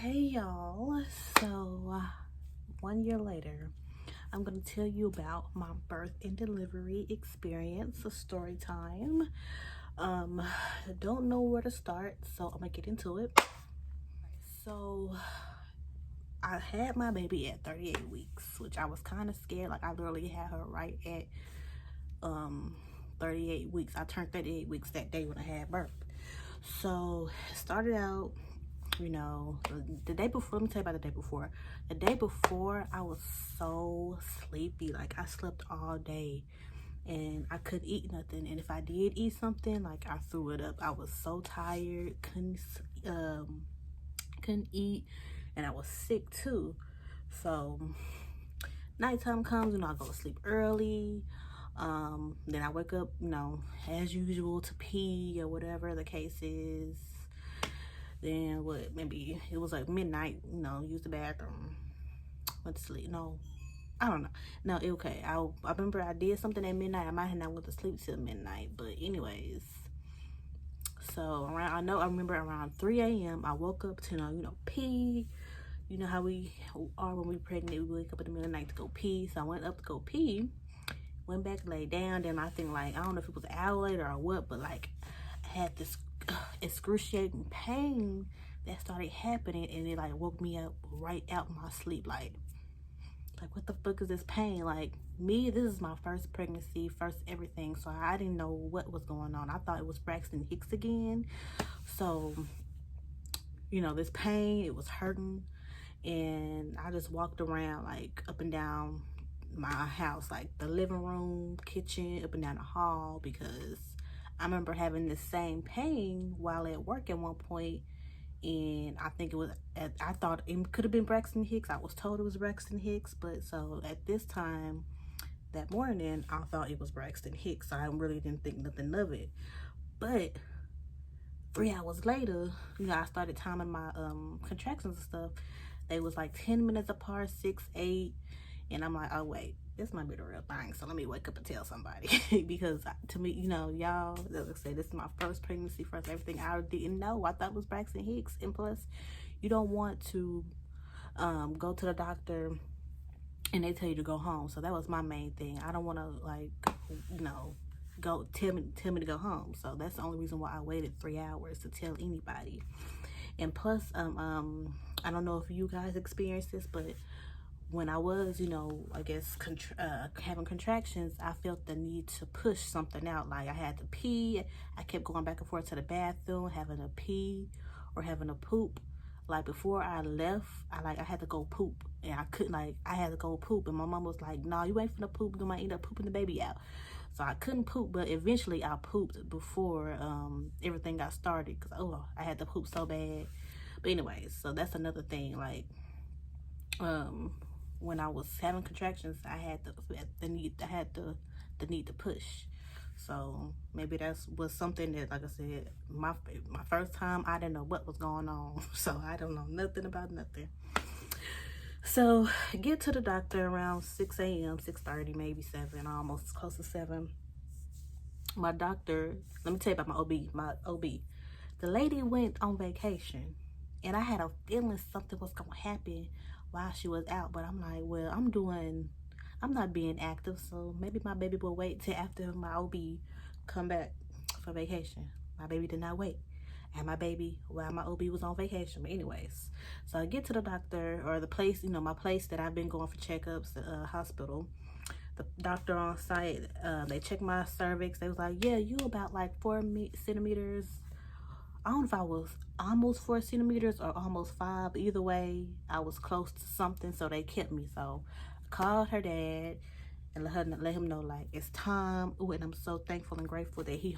Hey y'all, so 1 year later, I'm gonna tell you about my birth and delivery experience, a story time. Um, don't know where to start, so I'm gonna get into it. So I had my baby at 38 weeks, which I was kind of scared. Like, I literally had her right at 38 weeks. I turned 38 weeks that day when I had birth. So it started out, the day before. Let me tell you about the day before. The day before, I was so sleepy. Like, I slept all day and I couldn't eat nothing. And if I did eat something, like, I threw it up. I was so tired, couldn't eat, and I was sick too. So nighttime comes, I go to sleep early. Then I wake up, as usual, to pee or whatever the case is. Then maybe it was like midnight, use the bathroom, went to sleep. No, I don't know. No, okay. I remember I did something at midnight. I might have not went to sleep till midnight. But anyways, so I remember around 3 a.m. I woke up to pee. You know how we are when we're pregnant, we wake up in the middle of the night to go pee. So I went up to go pee, went back, laid down. Then I think, like, I don't know if it was an hour later or what, but like, I had this excruciating pain that started happening, and it like woke me up right out my sleep. Like what the fuck is this pain? Like, this is my first pregnancy, first everything, so I didn't know what was going on. I thought it was Braxton Hicks again. So this pain, it was hurting, and I just walked around, like, up and down my house, like the living room, kitchen, up and down the hall, because I remember having the same pain while at work at one point. And I think I thought it could have been Braxton Hicks. I was told it was Braxton Hicks, but so at this time that morning, I thought it was Braxton Hicks. So I really didn't think nothing of it. But 3 hours later, I started timing my contractions and stuff. They was like 10 minutes apart, 6, 8. And I'm like, oh wait, this might be the real thing. So let me wake up and tell somebody. Because to me, y'all, as I said, this is my first pregnancy, first everything. I didn't know. I thought it was Braxton Hicks. And plus, you don't want to go to the doctor and they tell you to go home. So that was my main thing. I don't want to, like, go tell me to go home. So that's the only reason why I waited 3 hours to tell anybody. And plus, I don't know if you guys experienced this, but when I was, I guess, having contractions, I felt the need to push something out. Like, I had to pee. I kept going back and forth to the bathroom, having to pee or having to poop. Like, before I left, I had to go poop. And I couldn't, like, I had to go poop. And my mom was like, no, you ain't finna poop. You might end up pooping the baby out. So I couldn't poop, but eventually I pooped before everything got started. Because, I had to poop so bad. But anyways, so that's another thing. Like, when I was having contractions, I had the need to push. So maybe was something that, like I said, my first time, I didn't know what was going on. So I don't know nothing about nothing. So get to the doctor around 6 a.m., 6:30, maybe 7, almost close to 7. My doctor, let me tell you about my OB. The lady went on vacation, and I had a feeling something was gonna happen while she was out. But I'm like, well, I'm not being active, so maybe my baby will wait till after my OB come back for vacation. My baby did not wait. I had my baby while my OB was on vacation. But anyways, so I get to the doctor, or the place, my place that I've been going for checkups, the hospital. The doctor on site, they checked my cervix. They was like, yeah, you about like 4 centimeters. I don't know if I was almost 4 centimeters or almost 5. Either way, I was close to something, so they kept me. So I called her dad and let him know, like, it's time. Ooh, and I'm so thankful and grateful that he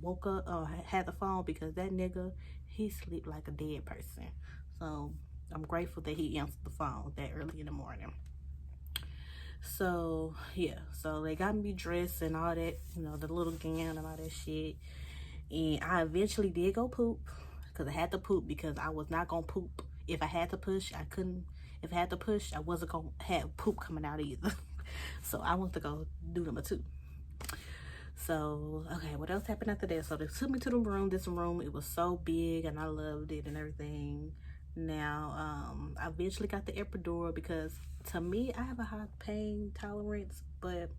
woke up or had the phone, because that nigga, he sleep like a dead person. So I'm grateful that he answered the phone that early in the morning. So yeah, so they got me dressed and all that, the little gown and all that shit. And I eventually did go poop, because I had to poop, because I was not gonna poop. If I had to push, I couldn't. If I had to push, I wasn't gonna have poop coming out either. So I wanted to go do number 2. So, okay, what else happened after that? So they took me to the room. This room, it was so big and I loved it and everything. Now, I eventually got the epidural because to me, I have a high pain tolerance, but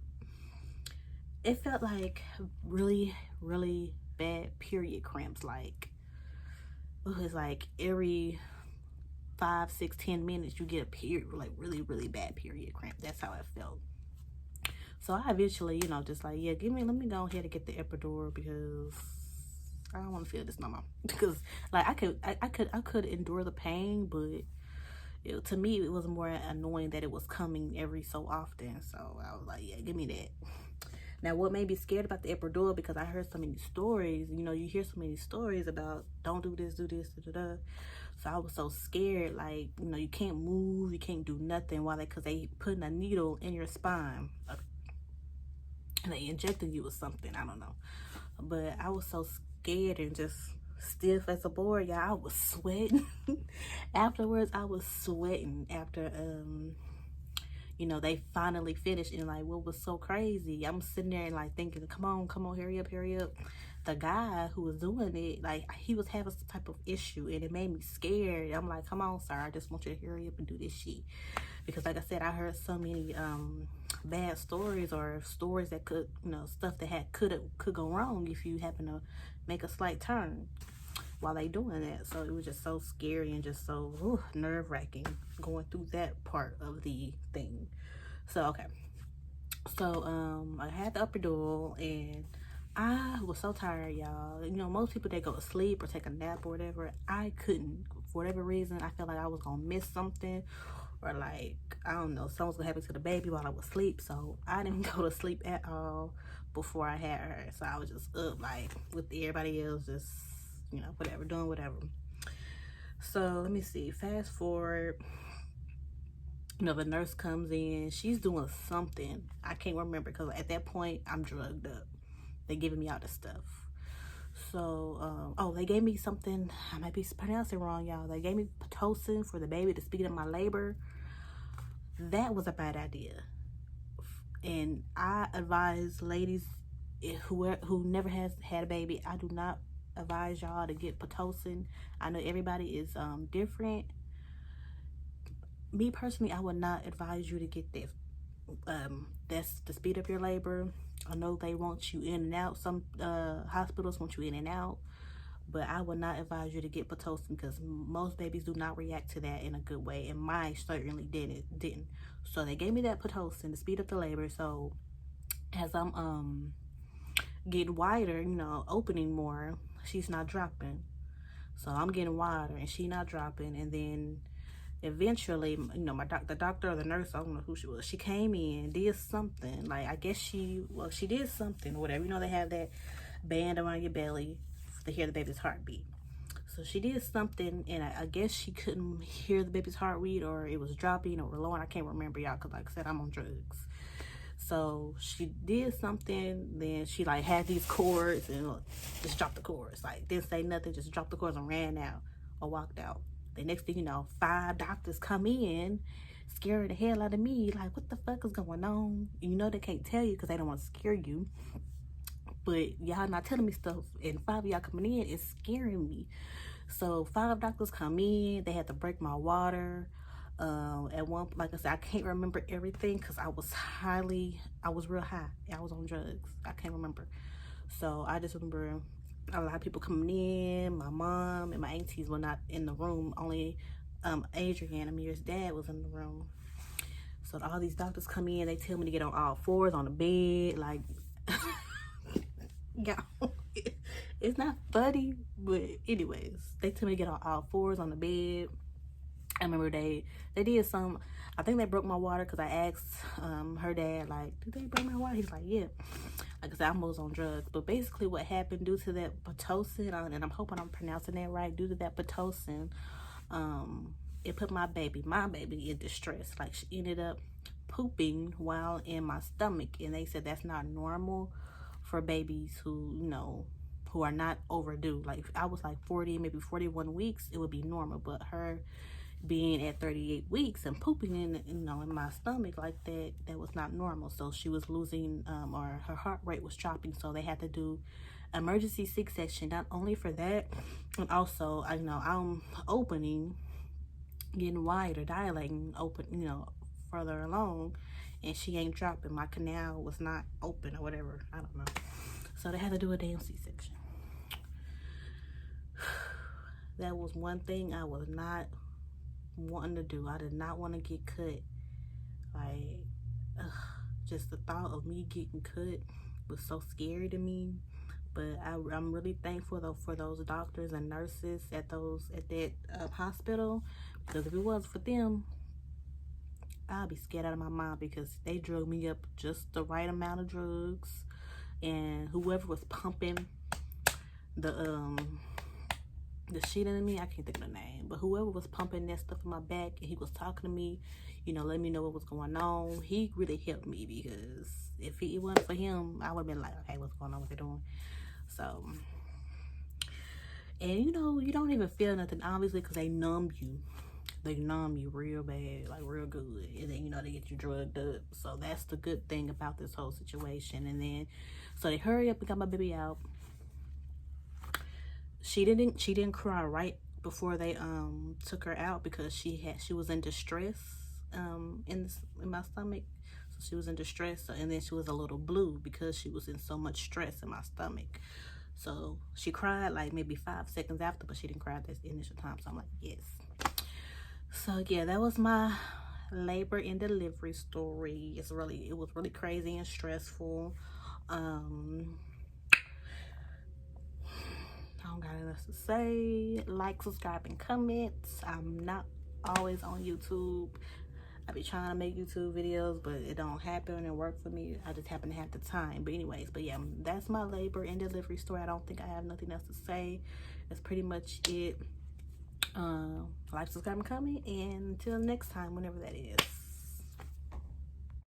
it felt like really, really bad period cramps. Like, it was like every 5, 6, 10 minutes you get a period, like really, really bad period cramp. That's how it felt. So I eventually, just like, yeah, let me go ahead and get the epidural because I don't want to feel this no more. Because like I could endure the pain, but to me it was more annoying that it was coming every so often. So I was like, yeah, give me that. Now, what made me scared about the epidural, because I heard so many stories, you hear so many stories about don't do this, da, da, da. So I was so scared, like, you can't move, you can't do nothing because they putting a needle in your spine. And they injecting you with something, I don't know. But I was so scared and just stiff as a board, y'all. I was sweating. Afterwards, I was sweating after they finally finished. And like, what was so crazy, I'm sitting there and like thinking, come on, hurry up. The guy who was doing it, like, he was having some type of issue, and it made me scared. I'm like, come on, sir, I just want you to hurry up and do this shit. Because like I said, I heard so many bad stories, or stories that could, stuff that could go wrong if you happen to make a slight turn while they doing that. So it was just so scary and just so nerve-wracking going through that part of the thing. So okay, so I had the epidural and I was so tired, y'all. Most people, they go to sleep or take a nap or whatever. I couldn't. For whatever reason, I felt like I was gonna miss something, or like, I don't know, something's gonna happen to the baby while I was asleep. So I didn't go to sleep at all before I had her. So I was just up, like, with everybody else, just, whatever, doing whatever. So let me see, fast forward, the nurse comes in, she's doing something. I can't remember, because at that point, I'm drugged up. They giving me all this stuff. So, they gave me something, I might be pronouncing it wrong, y'all. They gave me Pitocin for the baby to speed up my labor. That was a bad idea. And I advise ladies who never has had a baby, I do not advise y'all to get Pitocin. I know everybody is different. Me personally, I would not advise you to get that. That's to speed up your labor. I know they want you in and out. Some hospitals want you in and out, but I would not advise you to get Pitocin, because most babies do not react to that in a good way, and mine certainly didn't. So they gave me that Pitocin to speed up the labor. So as I'm getting wider, opening more, she's not dropping. So I'm getting wider and she not dropping. And then eventually, the doctor or the nurse, I don't know who she was, she came in, did something. Like, I guess she did something, whatever. They have that band around your belly to hear the baby's heartbeat. So she did something, and I guess she couldn't hear the baby's heartbeat, or it was dropping or lowering. I can't remember, y'all, because like I said, I'm on drugs. So she did something, then she like had these cords and just dropped the cords. Like, didn't say nothing, just dropped the cords and ran out or walked out. The next thing you know, 5 doctors come in, scaring the hell out of me. Like, what the fuck is going on? They can't tell you because they don't want to scare you. But y'all not telling me stuff, and 5 of y'all coming in is scaring me. So 5 doctors come in, they had to break my water. At one, like I said, I can't remember everything because I was real high. I was on drugs. I can't remember. So I just remember a lot of people coming in. My mom and my aunties were not in the room. Only Adrian, Amir's dad, was in the room. So all these doctors come in, they tell me to get on all fours on the bed. Like, yeah, it's not funny, but anyways, they tell me to get on all fours on the bed. I remember they did some, I think they broke my water, because I asked her dad, like, did they break my water? He's like, yeah. Like I said, I was on drugs. But basically what happened, due to that Pitocin, and I'm hoping I'm pronouncing that right, due to that Pitocin, it put my baby in distress. Like, she ended up pooping while in my stomach, and they said that's not normal for babies who, who are not overdue. Like, if I was like 40, maybe 41 weeks, it would be normal. But her being at 38 weeks and pooping in my stomach like that was not normal. So she was losing, or her heart rate was dropping. So they had to do emergency C-section, not only for that, and also I'm opening, getting wider, dilating, open, you know, further along, and she ain't dropping. My canal was not open or whatever. I don't know. So they had to do a damn C-section. That was one thing I was not wanting to do. I did not want to get cut. Like, just the thought of me getting cut was so scary to me. But I'm really thankful though for those doctors and nurses at that hospital, because if it wasn't for them, I'd be scared out of my mind, because they drugged me up just the right amount of drugs, and whoever was pumping the shit into me, I can't think of the name, but whoever was pumping that stuff in my back, and he was talking to me, you know, letting me know what was going on, he really helped me, because if it wasn't for him, I would have been like, okay, what's going on, what they doing? So, and you know, you don't even feel nothing, obviously, because they numb you. They numb you real bad, like real good. And then, you know, they get you drugged up. So that's the good thing about this whole situation. And then, so they hurry up and got my baby out. She didn't cry right before they took her out, because she was in distress in my stomach. So she was in distress, and then she was a little blue because she was in so much stress in my stomach. So she cried like maybe 5 seconds after, but she didn't cry this initial time. So I'm like, yes. So yeah, that was my labor and delivery story. It was really crazy and stressful. I don't got anything else to say. Like, subscribe, and comment. I'm not always on YouTube. I be trying to make YouTube videos, but it don't happen and work for me. I just happen to have the time. But anyways, but yeah, that's my labor and delivery story. I don't think I have nothing else to say. That's pretty much it. Like, subscribe, and comment, and until next time, whenever that is.